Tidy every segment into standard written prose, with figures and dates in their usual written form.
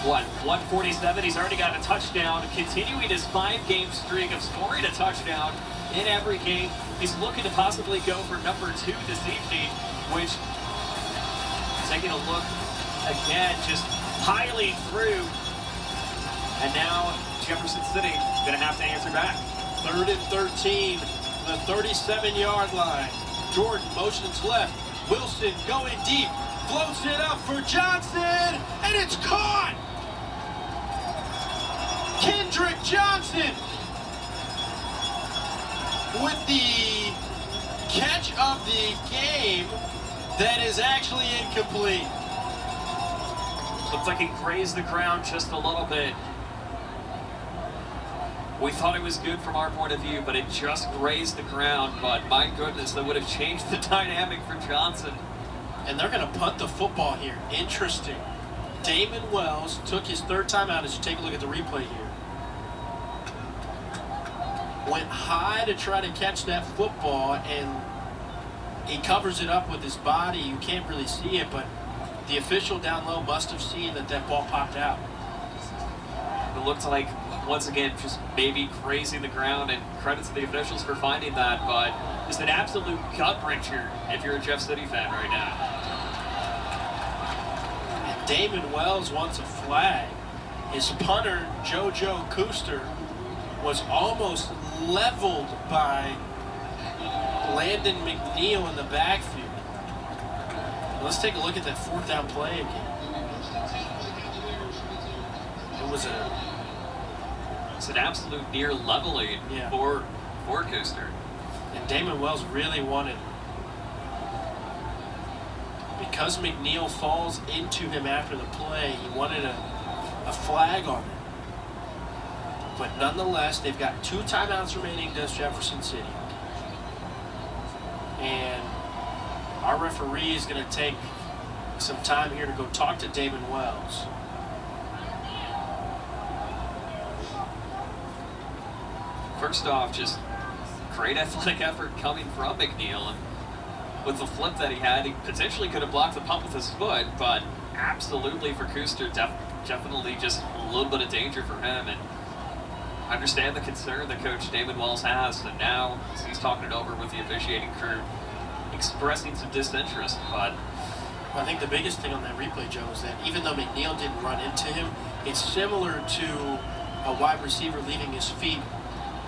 what, 147? He's already got a touchdown, continuing his 5-game streak of scoring a touchdown in every game. He's looking to possibly go for number 2 this evening, which, taking a look again, just piling through. And now Jefferson City going to have to answer back. 3rd and 13, the 37-yard line. Jordan motions left. Wilson going deep. Floats it up for Johnson, and it's caught! Kendrick Johnson with the catch of the game that is actually incomplete. Looks like he grazed the ground just a little bit. We thought it was good from our point of view, but it just grazed the ground. But my goodness, that would have changed the dynamic for Johnson. And they're going to punt the football here. Interesting. Damon Wells took his 3rd timeout as you take a look at the replay here. Went high to try to catch that football, and he covers it up with his body. You can't really see it, but the official down low must have seen that that ball popped out. It looked like, once again, just maybe grazing the ground, and credit to the officials for finding that, but just an absolute gut-wrencher if you're a Jeff City fan right now. And Damon Wells wants a flag. His punter, JoJo Cooster, was almost leveled by Landon McNeil in the backfield. Let's take a look at that 4th down play again. It's an absolute near leveling for Cooster. And Damon Wells really wanted, because McNeil falls into him after the play, he wanted a flag on it. But nonetheless, they've got 2 timeouts remaining, does Jefferson City. And our referee is going to take some time here to go talk to Damon Wells. First off, just great athletic effort coming from McNeil. And with the flip that he had, he potentially could have blocked the punt with his foot, but absolutely for Cooster, definitely just a little bit of danger for him. And I understand the concern that Coach Damon Wells has, and now he's talking it over with the officiating crew, expressing some disinterest. But I think the biggest thing on that replay, Joe, is that even though McNeil didn't run into him, it's similar to a wide receiver leaving his feet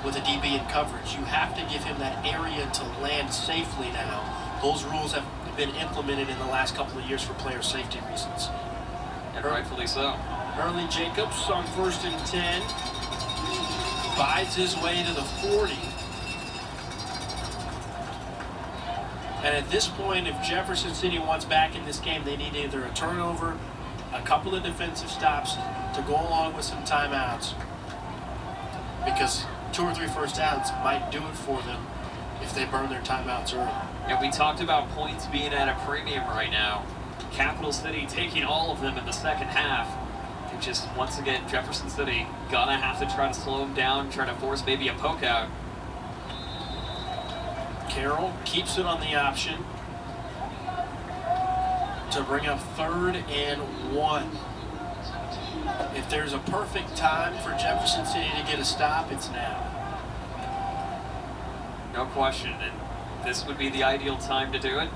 with a DB in coverage. You have to give him that area to land safely now. Those rules have been implemented in the last couple of years for player safety reasons. And rightfully so. Hurley Jacobs on 1st and 10. Bides his way to the 40. And at this point, if Jefferson City wants back in this game, they need either a turnover, a couple of defensive stops to go along with some timeouts. Because 2 or 3 first downs might do it for them if they burn their timeouts early. Yeah, we talked about points being at a premium right now. Capital City taking all of them in the second half. And just, once again, Jefferson City gonna have to try to slow them down, try to force maybe a poke out. Carroll keeps it on the option to bring up 3rd and 1. If there's a perfect time for Jefferson City to get a stop, it's now. No question, and this would be the ideal time to do it.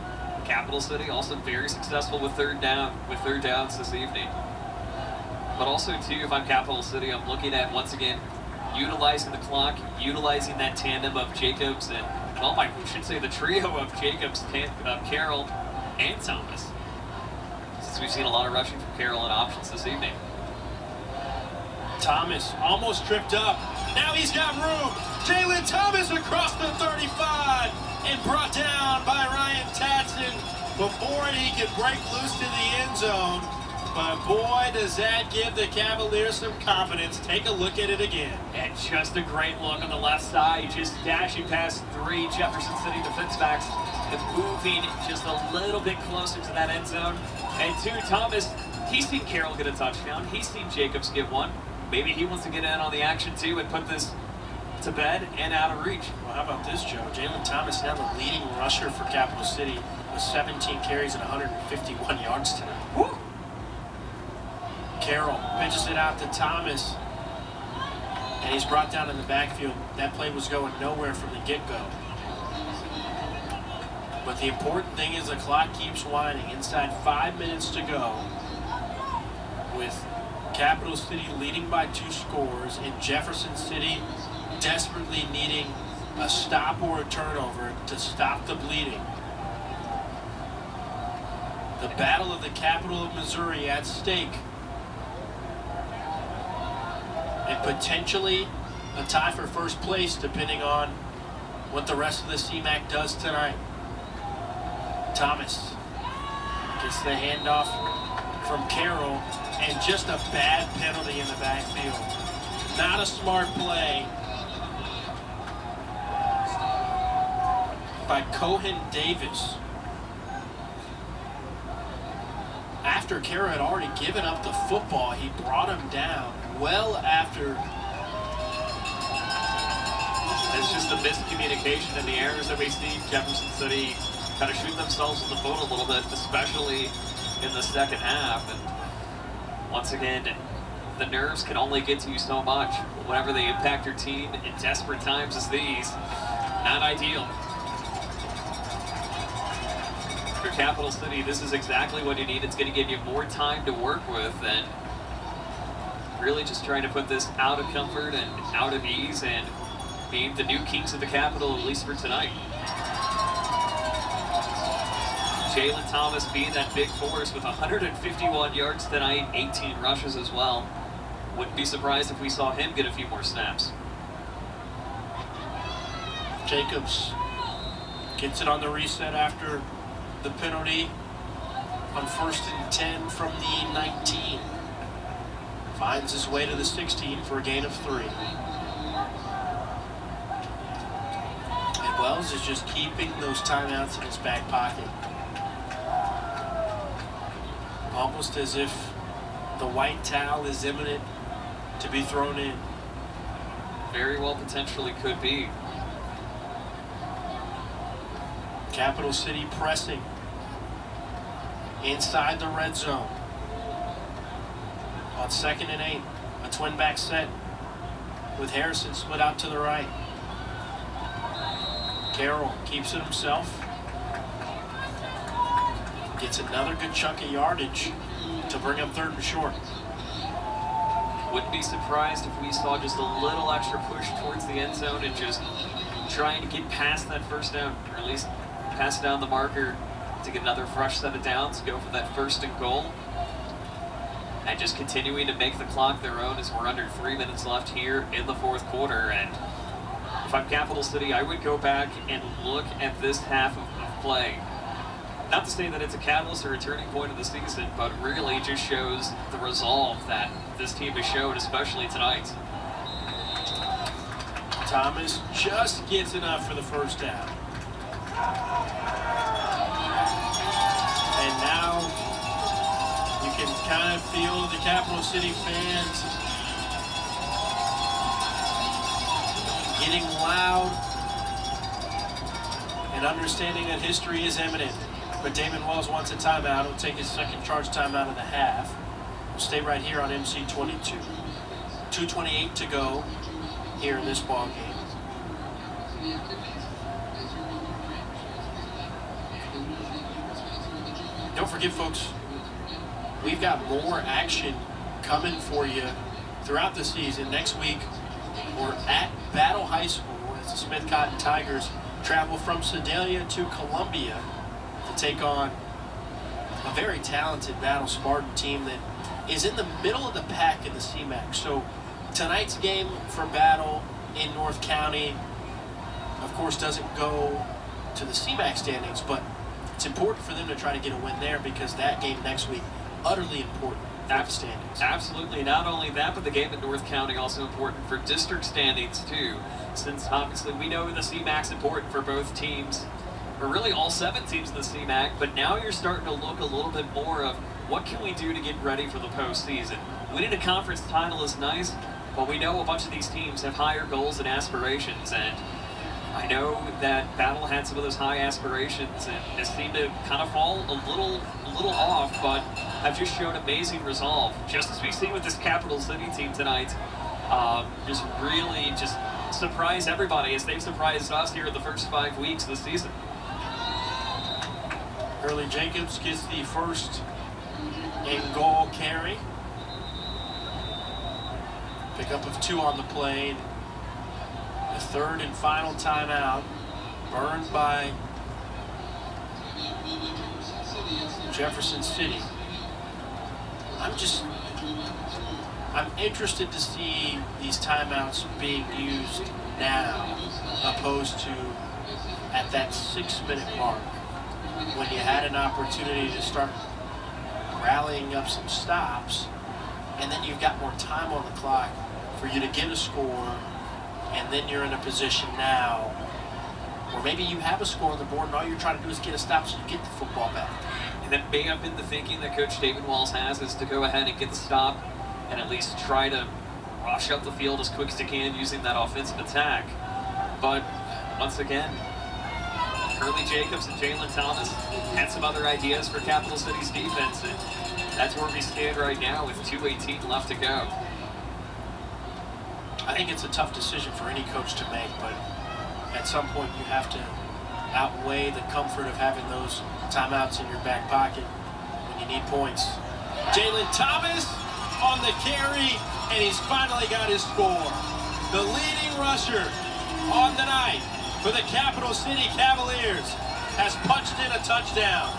Capital City also very successful with third downs this evening. But also, too, if I'm Capital City, I'm looking at, once again, utilizing the clock, utilizing that tandem of Jacobs and, well, I should say the trio of Jacobs, Carroll, and Thomas. Since we've seen a lot of rushing from Carroll and options this evening. Thomas almost tripped up. Now he's got room. Jalen Thomas across the 35 and brought down by Ryan Tatson before he could break loose to the end zone. But boy, does that give the Cavaliers some confidence. Take a look at it again. And just a great look on the left side, just dashing past 3 Jefferson City defense backs and moving just a little bit closer to that end zone. And 2, Thomas, he's seen Carroll get a touchdown. He's seen Jacobs get one. Maybe he wants to get in on the action too and put this to bed and out of reach. Well, how about this, Joe? Jalen Thomas now the leading rusher for Capital City with 17 carries and 151 yards tonight. Woo! Carroll pitches it out to Thomas, and he's brought down in the backfield. That play was going nowhere from the get-go. But the important thing is the clock keeps winding. Inside 5 minutes to go, with Capital City leading by 2 scores and Jefferson City desperately needing a stop or a turnover to stop the bleeding. The battle of the capital of Missouri at stake. And potentially a tie for first place depending on what the rest of the CMAC does tonight. Thomas gets the handoff from Carroll, and just a bad penalty in the backfield. Not a smart play by Cohen Davis. After Carroll had already given up the football, he brought him down well after. It's just the miscommunication and the errors that we see Jefferson City kind of shoot themselves in the foot a little bit, especially in the second half. And once again, the nerves can only get to you so much. Whenever they impact your team in desperate times as these, not ideal. For Capital City, this is exactly what you need. It's going to give you more time to work with, and really just trying to put this out of comfort and out of ease and being the new kings of the capital, at least for tonight. Jalen Thomas being that big force with 151 yards tonight, 18 rushes as well. Wouldn't be surprised if we saw him get a few more snaps. Jacobs gets it on the reset after the penalty on 1st and 10 from the 19. Finds his way to the 16 for a gain of 3. And Wells is just keeping those timeouts in his back pocket. Almost as if the white towel is imminent to be thrown in. Very well potentially could be. Capital City pressing inside the red zone. On 2nd and 8, a twin back set with Harrison split out to the right. Carroll keeps it himself. Gets another good chunk of yardage to bring up 3rd and short. Wouldn't be surprised if we saw just a little extra push towards the end zone and just trying to get past that first down, or at least pass down the marker to get another fresh set of downs, go for that 1st and goal. And just continuing to make the clock their own as we're under 3 minutes left here in the 4th quarter. And if I'm Capital City, I would go back and look at this half of play. Not to say that it's a catalyst or a turning point of the season, but really just shows the resolve that this team has shown, especially tonight. Thomas just gets enough for the 1st down. And now you can kind of feel the Capital City fans getting loud and understanding that history is imminent. But Damon Wells wants a timeout. He'll take his 2nd charge timeout of the half. We'll stay right here on MC 22. 2:28 to go here in this ball game. Don't forget, folks, we've got more action coming for you throughout the season. Next week, we're at Battle High School as the Smith Cotton Tigers travel from Sedalia to Columbia to take on a very talented Battle Spartan team that is in the middle of the pack in the CMAC. So tonight's game for Battle in North County, of course, doesn't go to the CMAC standings, but it's important for them to try to get a win there because that game next week, utterly important for the standings. Absolutely. Not only that, but the game in North County also important for district standings too, since obviously we know the CMAC's important for both teams, or really all 7 teams in the CMAC, but now you're starting to look a little bit more of what can we do to get ready for the postseason. Winning a conference title is nice, but we know a bunch of these teams have higher goals and aspirations, and I know that Battle had some of those high aspirations and has seemed to kind of fall a little off, but have just shown amazing resolve. Just as we see with this Capital City team tonight, just really just surprise everybody as they've surprised us here in the first 5 weeks of the season. Hurley Jacobs gets the first in-goal carry. Pickup of 2 on the play. The third and final timeout burned by Jefferson City. I'm interested to see these timeouts being used now opposed to at that 6-minute mark when you had an opportunity to start rallying up some stops, and then you've got more time on the clock for you to get a score, and then you're in a position now where maybe you have a score on the board and all you're trying to do is get a stop so you get the football back. And that may have been the thinking that Coach David Walls has, is to go ahead and get the stop and at least try to rush up the field as quick as you can using that offensive attack. But once again, Hurley Jacobs and Jalen Thomas had some other ideas for Capital City's defense, and that's where we stand right now with 2:18 left to go. I think it's a tough decision for any coach to make, but at some point you have to outweigh the comfort of having those timeouts in your back pocket when you need points. Jalen Thomas on the carry, and he's finally got his score. The leading rusher on the night for the Capital City Cavaliers has punched in a touchdown.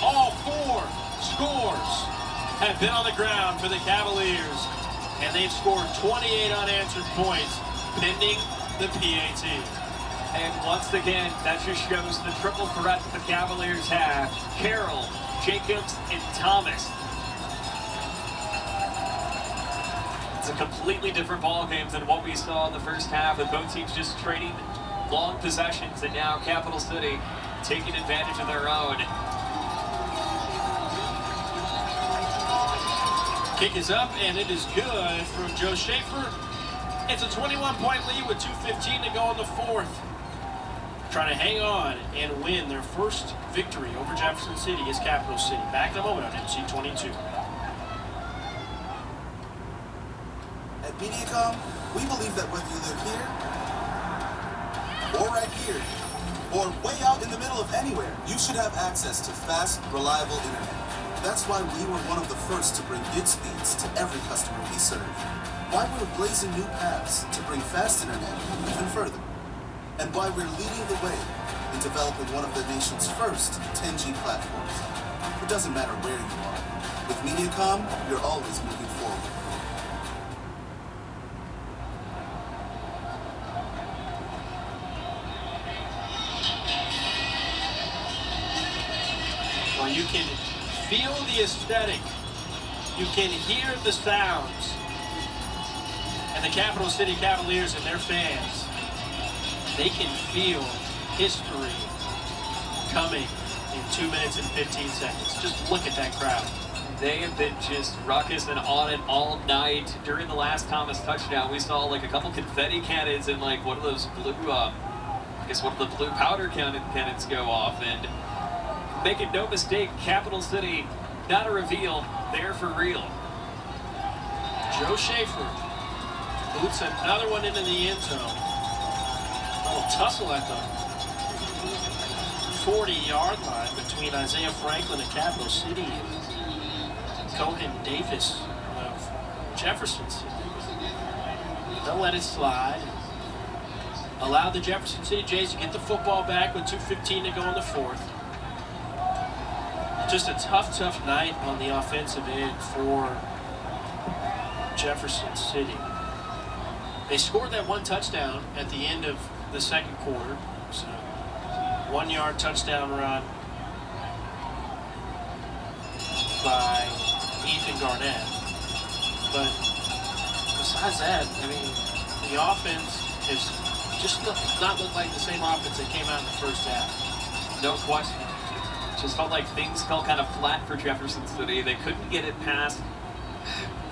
All 4 scores have been on the ground for the Cavaliers, and they've scored 28 unanswered points pending the PAT. And once again, that just shows the triple threat that the Cavaliers have. Carroll, Jacobs, and Thomas. It's a completely different ball game than what we saw in the first half, with both teams just trading long possessions, and now Capital City taking advantage of their own. Kick is up, and it is good from Joe Schaefer. It's a 21-point lead with 2:15 to go in the fourth. Trying to hang on and win their first victory over Jefferson City is Capital City. Back in a moment on MC22. At Mediacom, we believe that whether you live here, or right here, or way out in the middle of anywhere, you should have access to fast, reliable internet. That's why we were one of the first to bring gig speeds to every customer we serve. Why we're blazing new paths to bring fast internet even further. And why we're leading the way in developing one of the nation's first 10G platforms. It doesn't matter where you are. With Mediacom, you're always moving forward. Well, you can feel the aesthetic. You can hear the sounds. And the Capital City Cavaliers and their fans, they can feel history coming in 2 minutes and 15 seconds. Just look at that crowd. They have been just ruckus and on it all night. During the last Thomas touchdown, we saw like a couple confetti cannons and like one of those blue, I guess one of the blue powder cannons go off. And make it no mistake, Capital City, not a reveal, they're for real. Joe Schaefer boots another one into the end zone. A little tussle at the 40-yard line between Isaiah Franklin of Capital City and Cohen Davis of Jefferson City. They'll let it slide. Allow the Jefferson City Jays to get the football back with 2:15 to go in the fourth. Just a tough night on the offensive end for Jefferson City. They scored that one touchdown at the end of the second quarter. So 1-yard touchdown run by Ethan Garnett. But besides that, I mean, the offense has just not looked like the same offense that came out in the first half. No question. Just felt like things fell kind of flat for Jefferson City. They couldn't get it past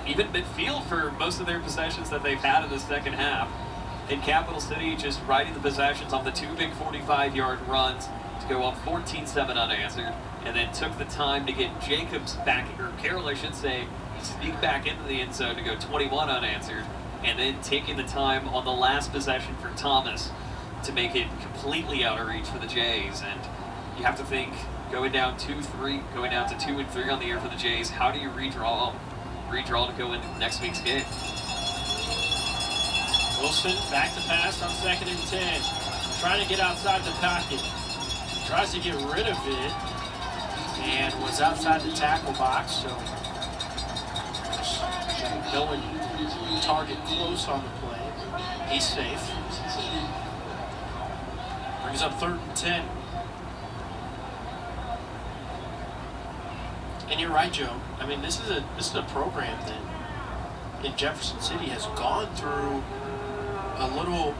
even midfield for most of their possessions that they've had in the second half. And Capital City just riding the possessions on the two big 45-yard runs to go up 14-7 unanswered, and then took the time to get Jacobs back, or Carroll, I should say, sneak back into the end zone to go 21 unanswered, and then taking the time on the last possession for Thomas to make it completely out of reach for the Jays. And you have to think, going down 2-3, going down to 2 and 3 on the year for the Jays, how do you redraw to go into next week's game? Wilson back to pass on 2nd and 10. Trying to get outside the pocket. Tries to get rid of it and was outside the tackle box, so no one target close on the play. He's safe. Brings up 3rd and 10. And you're right, Joe. I mean, this is a program that in Jefferson City has gone through a little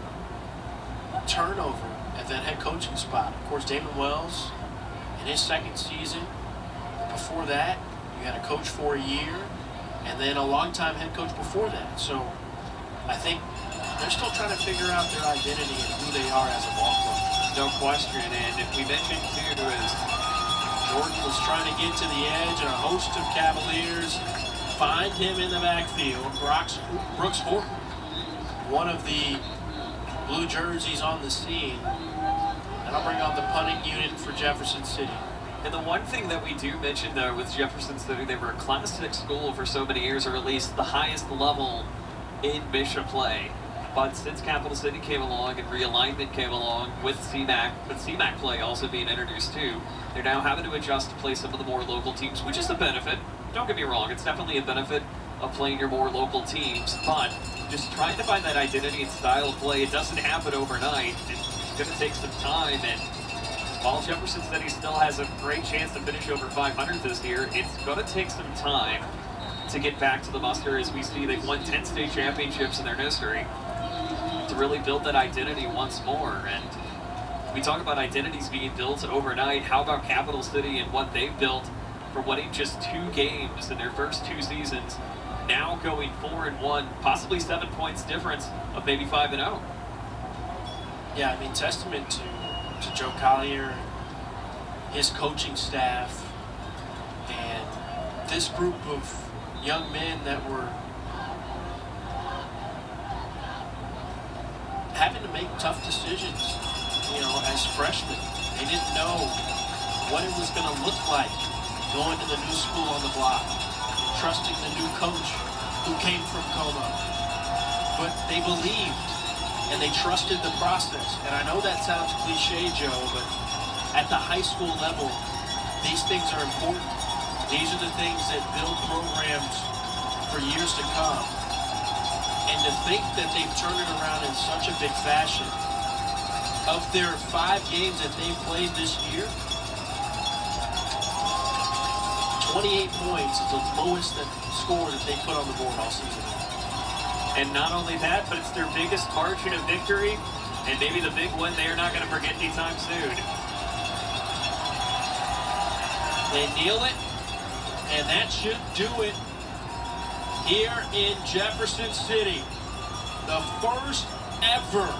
turnover at that head coaching spot. Of course, Damon Wells in his 2nd season. Before that, you had a coach for a year, and then a longtime head coach before that. So I think they're still trying to figure out their identity and who they are as a ball club. No question. And if we mentioned too, as Jordan was trying to get to the edge, and a host of Cavaliers find him in the backfield. Brooks Horton, one of the blue jerseys on the scene. And I'll bring on the punting unit for Jefferson City. And the one thing that we do mention, though, with Jefferson City, they were a Class 6 school for so many years, or at least the highest level in Bishop play. But since Capital City came along and realignment came along with CMAC play also being introduced too, they're now having to adjust to play some of the more local teams, which is a benefit. Don't get me wrong, it's definitely a benefit of playing your more local teams, but just trying to find that identity and style of play, it doesn't happen overnight. It's going to take some time, and while Jefferson City still has a great chance to finish over 500 this year, it's going to take some time to get back to the muster. As we see, they've won 10 state championships in their history, to really build that identity once more. And we talk about identities being built overnight. How about Capital City and what they've built from winning just 2 games in their first 2 seasons, now going 4-1, possibly 7 points difference of maybe 5-0. Yeah, I mean, testament to Joe Collier, his coaching staff, and this group of young men that were having to make tough decisions, you know, as freshmen. They didn't know what it was going to look like going to the new school on the block, trusting the new coach who came from Como. But they believed and they trusted the process. And I know that sounds cliche, Joe, but at the high school level, these things are important. These are the things that build programs for years to come. And to think that they've turned it around in such a big fashion, of their 5 games that they've played this year, 28 points is the lowest score that they put on the board all season. And not only that, but it's their biggest margin of victory, and maybe the big one they are not going to forget anytime soon. They kneel it, and that should do it here in Jefferson City. The first ever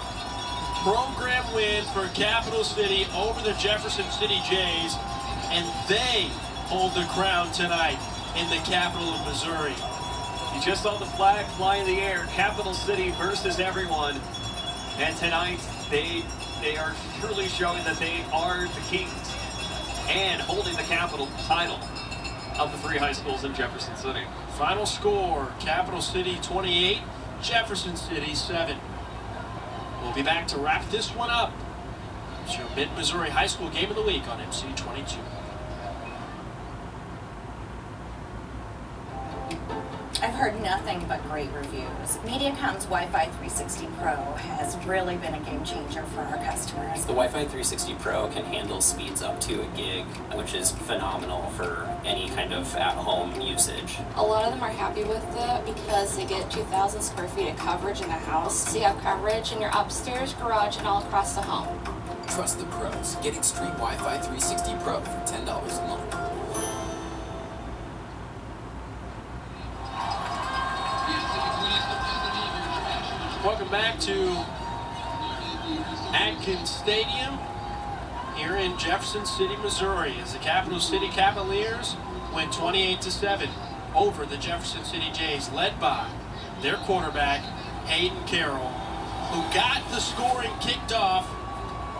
program win for Capital City over the Jefferson City Jays, and they hold the crown tonight in the capital of Missouri. You just saw the flag fly in the air, Capital City versus everyone. And tonight, they are truly showing that they are the kings and holding the Capital title of the 3 high schools in Jefferson City. Final score, Capital City 28, Jefferson City 7. We'll be back to wrap this one up. It's your Mid-Missouri High School Game of the Week on MC22. I've heard nothing but great reviews. MediaCom's Wi-Fi 360 Pro has really been a game changer for our customers. The Wi-Fi 360 Pro can handle speeds up to 1 gig, which is phenomenal for any kind of at-home usage. A lot of them are happy with it because they get 2,000 square feet of coverage in the house. So you have coverage in your upstairs, garage, and all across the home. Trust the pros. Get Extreme Wi-Fi 360 Pro for $10 a month. Welcome back to Atkins Stadium here in Jefferson City, Missouri, as the Capital City Cavaliers win 28-7 over the Jefferson City Jays, led by their quarterback, Hayden Carroll, who got the scoring kicked off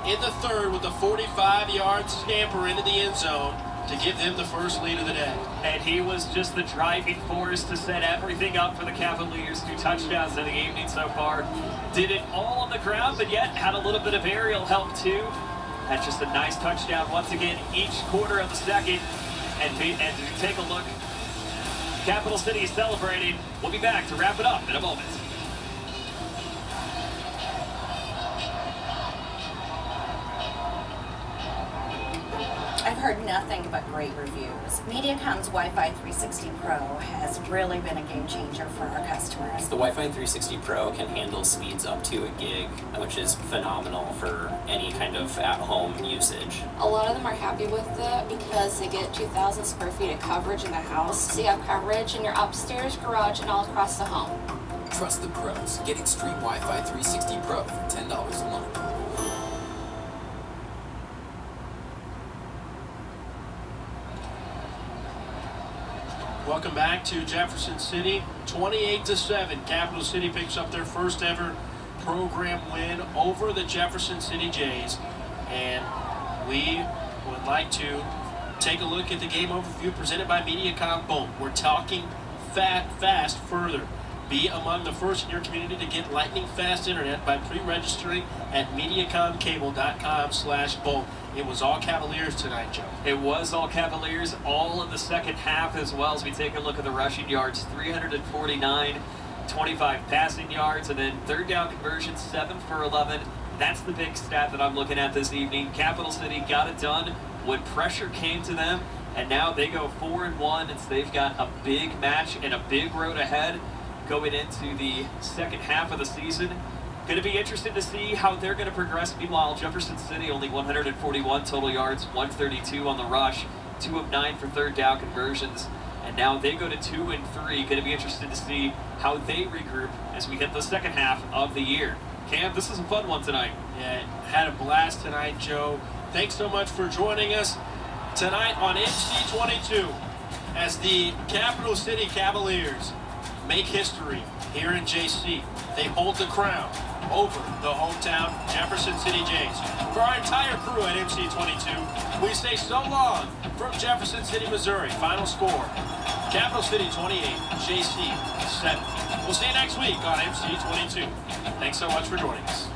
in the third with a 45-yard scamper into the end zone to give them the first lead of the day. And he was just the driving force to set everything up for the Cavaliers. 2 touchdowns in the evening so far. Did it all on the ground, but yet had a little bit of aerial help too. That's just a nice touchdown once again each quarter of the second. And to take a look, Capital City is celebrating. We'll be back to wrap it up in a moment. I've heard nothing but great reviews. Mediacom's Wi-Fi 360 Pro has really been a game changer for our customers. The Wi-Fi 360 Pro can handle speeds up to a gig, which is phenomenal for any kind of at-home usage. A lot of them are happy with it because they get 2,000 square feet of coverage in the house. So you have coverage in your upstairs, garage, and all across the home. Trust the pros. Get Extreme Wi-Fi 360 Pro for $10 a month. Welcome back to Jefferson City. 28-7. Capital City picks up their first ever program win over the Jefferson City Jays. And we would like to take a look at the game overview presented by Mediacom. Boom. We're talking fast further. Be among the first in your community to get lightning fast internet by pre-registering at MediacomCable.com/boom. It was all Cavaliers tonight, Joe. It was all Cavaliers, all in the second half as well. As we take a look at the rushing yards, 349, 25 passing yards, and then third down conversion, 7 for 11. That's the big stat that I'm looking at this evening. Capital City got it done when pressure came to them, and now they go 4-1, and so they've got a big match and a big road ahead going into the second half of the season. Going to be interesting to see how they're going to progress. Meanwhile, Jefferson City only 141 total yards, 132 on the rush, 2 of 9 for third down conversions, and now they go to 2 and 3. Going to be interested to see how they regroup as we hit the second half of the year. Cam, this is a fun one tonight. Yeah, had a blast tonight, Joe. Thanks so much for joining us tonight on MC22 as the Capital City Cavaliers make history here in JC. They hold the crown over the hometown Jefferson City Jays. For our entire crew at MC22, we say so long from Jefferson City, Missouri. Final score, Capital City 28, JC 7. We'll see you next week on MC22. Thanks so much for joining us.